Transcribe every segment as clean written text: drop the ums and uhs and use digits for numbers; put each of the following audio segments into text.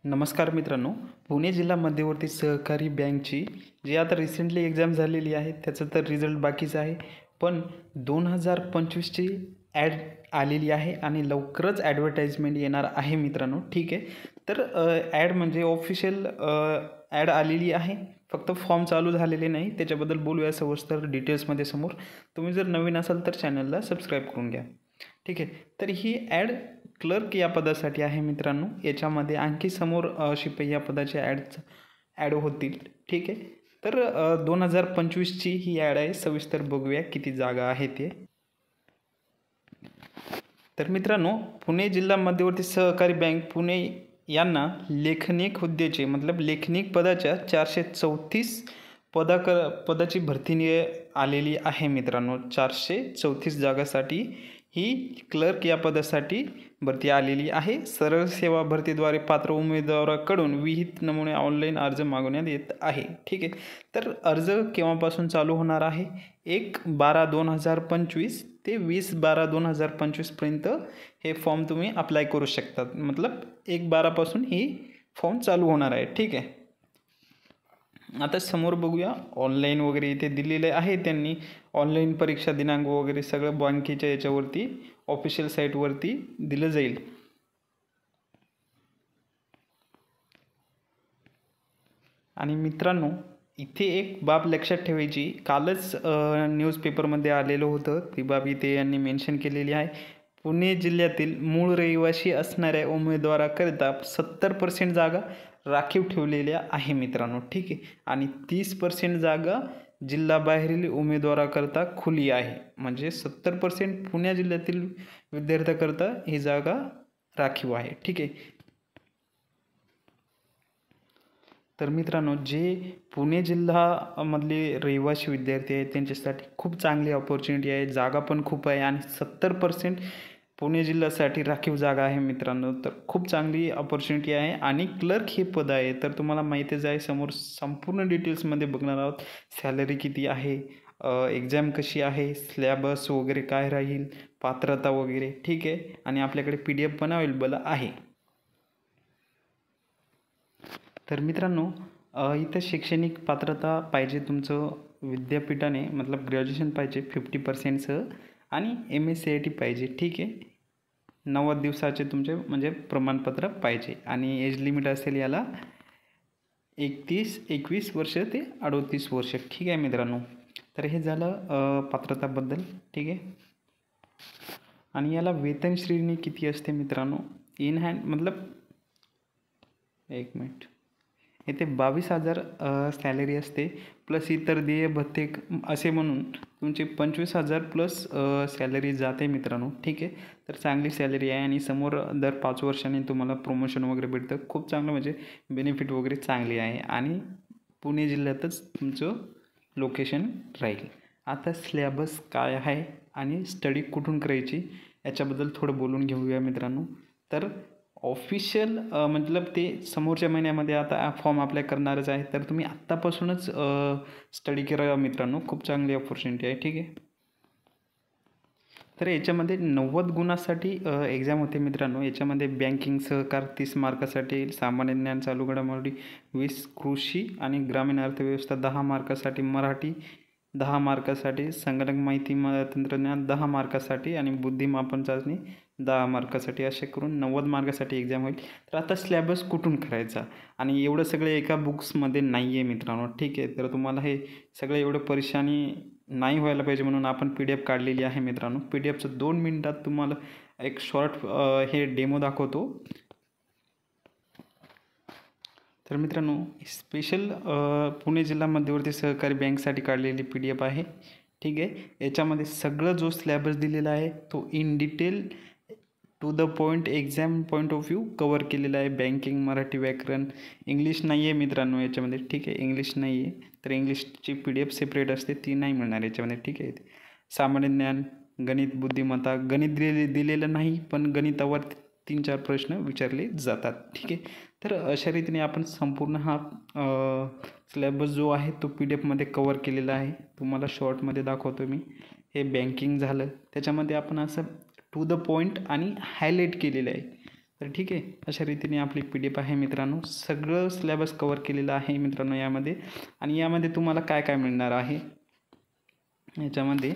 नमस्कार मित्रांनो, पुणे जिल्हा मध्यवर्ती सहकारी बँकची जी आता रिसेंटली एक्झाम झालेली आहे त्याचा तर रिझल्ट बाकीच आहे. पण 2025ची ॲड आलेली आहे आणि लवकरच ॲडव्हर्टाइजमेंट येणार आहे मित्रांनो. ठीक आहे, तर ॲड म्हणजे ऑफिशियल ॲड आलेली आहे, फक्त फॉर्म चालू झालेले नाही. त्याच्याबद्दल बोलूया सविस्तर डिटेल्समध्ये समोर. तुम्ही जर नवीन असाल तर चॅनलला सबस्क्राईब करून घ्या. ठीक आहे, तर ही ॲड क्लर्क या पदासाठी आहे मित्रांनो. याच्यामध्ये आणखी समोर शिपाई या पदाचे ॲड होतील. ठीक आहे, तर 2025ची ही ॲड आहे. सविस्तर बघूया किती जागा आहे ते. तर मित्रांनो, पुणे जिल्हा मध्यवर्ती सहकारी बँक पुणे यांना लेखनिक हुद्द्याचे मतलब लेखनिक पदाच्या 434 पदाची भरती आलेली आहे मित्रांनो. 434 जागासाठी ही क्लर्क या पदासाठी भरती आलेली आहे. सरळ सेवा भरतीद्वारे पात्र उमेदवाराकडून विहित नमुने ऑनलाईन अर्ज मागवण्यात येत आहे. ठीक आहे, तर अर्ज केव्हापासून चालू होणार आहे? 1/12/2025 ते 20/12/2025 पर्यंत हे फॉर्म तुम्ही अप्लाय करू शकतात. मतलब 1/12 ही फॉर्म चालू होणार आहे. ठीक आहे, आता समोर बघूया. ऑनलाईन वगैरे इथे दिलेले आहे त्यांनी. ऑनलाईन परीक्षा दिनांक वगैरे सगळं बँकेच्या याच्यावरती ऑफिशियल साईटवरती दिलं जाईल. आणि मित्रांनो, इथे एक बाब लक्षात ठेवायची. कालच न्यूजपेपरमध्ये आलेलं होतं, ती बाब इथे यांनी मेन्शन केलेली आहे. पुणे जिल्ह्यातील मूळ रहिवासी असणाऱ्या उमेदवाराकरिता 70% जागा राखीव ठेवलेल्या आहे मित्रांनो. ठीक आहे, आणि 30% जागा जिल्हाबाहेरील उमेदवाराकरता खुली आहे. म्हणजे 70% पुणे जिल्ह्यातील विद्यार्थ्याकरता ही जागा राखीव आहे. ठीक आहे, तर मित्रांनो, जे पुणे जिल्ह्यामधले रहिवासी विद्यार्थी आहेत त्यांच्यासाठी खूप चांगली ऑपॉर्च्युनिटी आहे. जागा पण खूप आहे आणि 70% पुणे जिल्ह्यासाठी राखीव जागा आहे मित्रांनो. तर खूप चांगली ऑपॉर्च्युनिटी आहे. आणि क्लर्क हे पद आहे, तर तुम्हाला माहितीच आहे. समोर संपूर्ण डिटेल्समध्ये बघणार आहोत. सॅलरी किती आहे, एक्झाम कशी आहे, सिलेबस वगैरे काय राहील, पात्रता वगैरे. ठीक आहे, आणि आपल्याकडे PDF पण अवेलेबल आहे. तर मित्रांनो, इथं शैक्षणिक पात्रता पाहिजे तुमचं विद्यापीठाने मतलब ग्रॅज्युएशन पाहिजे 50%सह आणि MSCIT पाहिजे. ठीक आहे, 90 दिवसाचे तुमचे म्हणजे प्रमाणपत्र पाहिजे आणि एज लिमिट असेल याला 21 वर्ष ते 38 वर्ष. ठीक आहे मित्रांनो, तर हे झालं पात्रताबद्दल. ठीक आहे, आणि याला वेतन श्रेणी किती असते मित्रांनो? इन हँड मतलब 1 मिनिट, इथे 22,000 सॅलरी असते, प्लस इतर देय भत्ते असे म्हणून तुमचे 25,000 प्लस सॅलरी जाते मित्रांनो. ठीक आहे, तर चांगली सॅलरी आहे आणि समोर दर 5 वर्षांनी तुम्हाला प्रमोशन वगैरे भेटतं. खूप चांगलं म्हणजे बेनिफिट वगैरे चांगली आहे आणि पुणे जिल्ह्यातच तुमचं लोकेशन राहील. आता सिलेबस काय आहे आणि स्टडी कुठून करायची याच्याबद्दल थोडं बोलून घेऊया मित्रांनो. तर ऑफिशियल मतलब ते समोरच्या महिन्यामध्ये आता फॉर्म अप्लाय करणारच आहे, तर तुम्ही आत्तापासूनच स्टडी करा मित्रांनो. खूप चांगली ऑपॉर्च्युनिटी आहे. ठीक आहे, तर याच्यामध्ये 90 गुणासाठी एक्झाम होते मित्रांनो. याच्यामध्ये बँकिंग सहकार 30 मार्कासाठी, सामान्य ज्ञान चालू घडामोडी 20, कृषी आणि ग्रामीण अर्थव्यवस्था 10 मार्कासाठी, मराठी 10 मार्कासाठी, संगणक माहिती तंत्रज्ञान 10 मार्कासाठी आणि बुद्धिमापन चाचणी 10 मार्कासाठी, असे करून 90 मार्कासाठी एक्झाम होईल. तर आता सिलेबस कुठून करायचा आणि एवढं सगळं एका बुक्समध्ये नाही आहे मित्रांनो. ठीक आहे, तर तुम्हाला हे सगळं एवढं परेशानी नाही व्हायला पाहिजे म्हणून आपण PDF काढलेली आहे मित्रांनो. PDFचं 2 मिनिटात तुम्हाला एक शॉर्ट हे डेमो दाखवतो. तर मित्रांनो, स्पेशल पुणे जिल्हा मध्यवर्ती सहकारी बँकसाठी काढलेली PDF आहे. ठीक आहे, याच्यामध्ये सगळं जो सिलेबस दिलेला आहे तो in detail to the point exam point of view cover केलेला आहे. बँकिंग, मराठी व्याकरण, इंग्लिश नाही आहे मित्रांनो याच्यामध्ये. ठीक आहे, इंग्लिश नाही आहे, तर इंग्लिशची PDF सेपरेट असते, ती नाही मिळणार याच्यामध्ये. ठीक आहे, सामान्य ज्ञान, गणित, बुद्धिमत्ता. गणित दिलेलं नाही, पण गणितावर 3-4 प्रश्न विचारले जातात. ठीक आहे, तर अशा रीतीने आपण संपूर्ण हा सिलेबस जो आहे तो PDFमध्ये कवर केलेला आहे. तुम्हाला शॉर्टमध्ये दाखवतो मी. हे बँकिंग झालं, त्याच्यामध्ये आपण असं टू द पॉईंट आणि हायलाईट केलेलं आहे. तर ठीक आहे, अशा रीतीने आपली PDF आहे मित्रांनो. सगळं सिलेबस कव्हर केलेलं आहे मित्रांनो यामध्ये. आणि यामध्ये तुम्हाला काय काय मिळणार आहे, याच्यामध्ये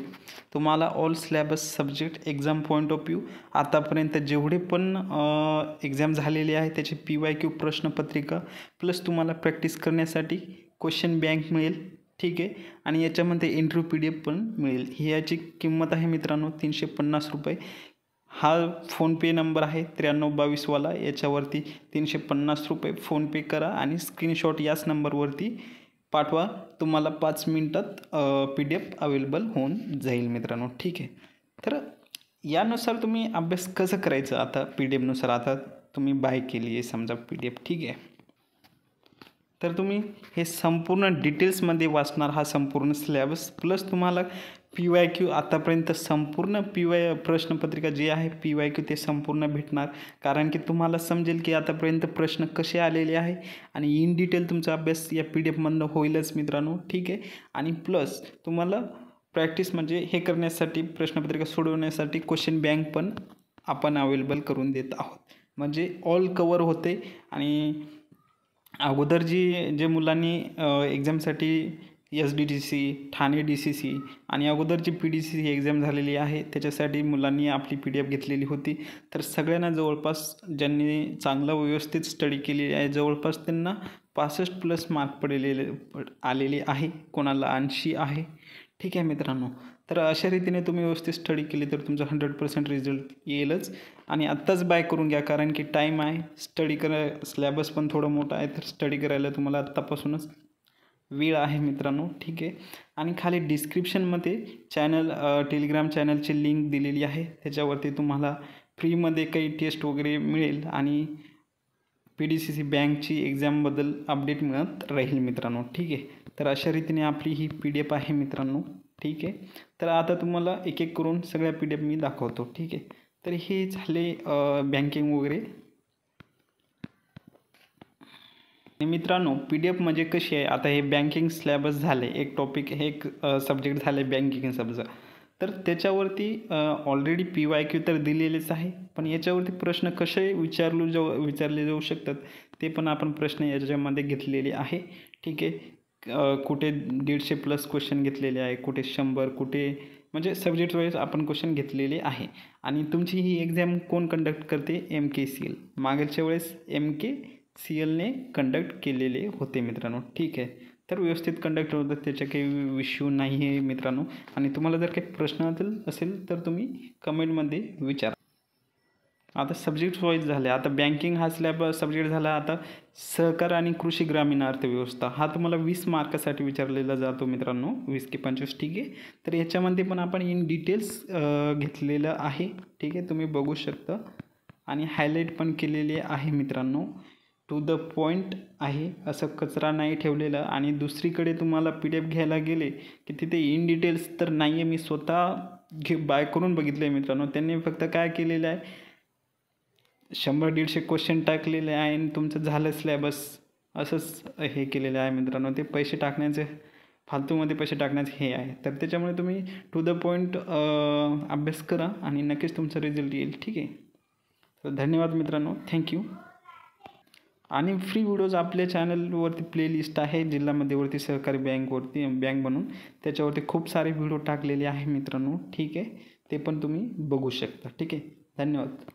तुम्हाला all syllabus subject exam point of view आतापर्यंत जेवढे पण एक्झाम झालेले आहे त्याची PYQ प्रश्नपत्रिका प्लस तुम्हाला प्रॅक्टिस करण्यासाठी क्वेश्चन बँक मिळेल. ठीक आहे. आणि याच्यामध्ये इंटरव्ह्यू PDF पण मिळेल. ही याची किंमत आहे मित्रांनो 350 रुपये. हा फोनपे नंबर आहे 9322 वाला. याच्यावरती 350 रुपये फोनपे करा आणि स्क्रीनशॉट याच नंबरवरती पाठवा. तुम्हाला 5 मिनिटात PDF अवेलेबल होऊन जाईल मित्रांनो. ठीक आहे. तर यानुसार तुम्ही अभ्यास कसं करायचं, आता PDF नुसार आता तुम्ही बाय केली आहे समजा PDF. ठीक आहे. तर तुम्ही हे संपूर्ण डिटेल्समध्ये वाचणार हा संपूर्ण सिलेबस प्लस तुम्हाला PYQ आतापर्यंत संपूर्ण प्रश्नपत्रिका जी आहे PYQ ते संपूर्ण भेटणार. कारण की तुम्हाला समजेल की आतापर्यंत प्रश्न कसे आलेले आहे आणि इन डिटेल तुमचा अभ्यास या PDF मधनं होईलच मित्रांनो. ठीक आहे. आणि प्लस तुम्हाला प्रॅक्टिस म्हणजे हे करण्यासाठी प्रश्नपत्रिका सोडवण्यासाठी क्वेश्चन बँक पण आपण अवेलेबल करून देत आहोत. म्हणजे ऑल कवर होते. आणि अगोदर जे मुलांनी एक्झामसाठी SDDC, ठाणे DCC आणि अगोदरची PDCC एक्झाम झालेली आहे त्याच्यासाठी मुलांनी आपली PDF घेतलेली होती. तर सगळ्यांना जवळपास ज्यांनी चांगलं व्यवस्थित स्टडी केलेली आहे जवळपास त्यांना 65+ मार्क आलेले आहे. कोणाला 80 आहे. ठीक आहे मित्रांनो. तर अशा रीतीने तुम्ही व्यवस्थित स्टडी केली तर तुमचा 100% रिझल्ट येईलच. आणि आत्ताच बाय करून घ्या कारण की टाईम आहे. स्टडी सिलेबस पण थोडं मोठं आहे तर स्टडी करायला तुम्हाला आत्तापासूनच वेळ आहे मित्रांनो. ठीक आहे. आणि खाली डिस्क्रिप्शनमध्ये टेलिग्राम चॅनलची लिंक दिलेली आहे. त्याच्यावरती तुम्हाला फ्रीमध्ये काही टेस्ट वगैरे मिळेल आणि PDCC बँकची एक्झामबद्दल अपडेट मिळत राहील मित्रांनो. ठीक आहे. तर अशा रीतीने आपली ही PDF आहे मित्रांनो. ठीक आहे. तर आता तुम्हाला एक एक करून सगळ्या PDF मी दाखवतो. ठीक आहे. तर हे झाले बँकिंग वगैरे. मित्रांनो PDF म्हणजे कशी आहे, आता हे बँकिंग सिलेबस झाले, एक टॉपिक हे एक सब्जेक्ट झाले बँकिंग समजा. तर त्याच्यावरती ऑलरेडी PYQ तर दिलेलेच आहे. पण याच्यावरती प्रश्न कसे विचारले जाऊ शकतात ते पण आपण प्रश्न याच्यामध्ये घेतलेले आहे. ठीक आहे. कुठे 150+ क्वेश्चन घेतलेले आहे, कुठे 100, कुठे म्हणजे सब्जेक्ट वाईज आपण क्वेश्चन घेतलेले आहे. आणि तुमची ही एक्झाम कोण कंडक्ट करते, MKCL. मागच्या वेळेस MKCLने कंडक्ट केलेले होते मित्रांनो. ठीक आहे. तर व्यवस्थित कंडक्ट होतं, त्याच्या काही इश्यू नाही आहे मित्रांनो. आणि तुम्हाला जर काही प्रश्न असेल तर तुम्ही कमेंटमध्ये विचारा. आता सब्जेक्ट वाईज झाले. आता बँकिंग हा सब्जेक्ट झाला. आता सहकार आणि कृषी ग्रामीण अर्थव्यवस्था हा तुम्हाला 20 मार्कासाठी विचारलेला जातो मित्रांनो. 20 की 25. ठीक आहे. तर याच्यामध्ये पण आपण इन डिटेल्स घेतलेलं आहे. ठीक आहे. तुम्ही बघू शकता आणि हायलाईट पण केलेले आहे मित्रांनो. टू द पॉईंट आहे, असं कचरा नाही ठेवलेला. आणि दुसरीकडे तुम्हाला PDF घ्यायला गेले की तिथे इन डिटेल्स तर नाही आहे. मी स्वतः बाय करून बघितलं आहे मित्रांनो. त्यांनी फक्त काय केलेलं आहे, 100-150 क्वेश्चन टाकलेले आहे आणि तुमचं झालं सिलेबस असंच हे केलेलं आहे मित्रांनो. ते पैसे टाकण्याचे फालतूमध्ये पैसे टाकण्याचे हे आहे. तर त्याच्यामुळे तुम्ही टू द पॉईंट अभ्यास करा आणि नक्कीच तुमचा रिझल्ट येईल. ठीक आहे. तर धन्यवाद मित्रांनो. थँक्यू. आणि फ्री व्हिडिओज आपल्या चॅनलवरती प्लेलिस्ट आहे जिल्हा मध्यवर्ती सहकारी बँक बनून. त्याच्यावरती खूप सारे व्हिडिओ टाकलेले आहे मित्रांनो. ठीक आहे. ते पण तुम्ही बघू शकता. ठीक आहे. धन्यवाद.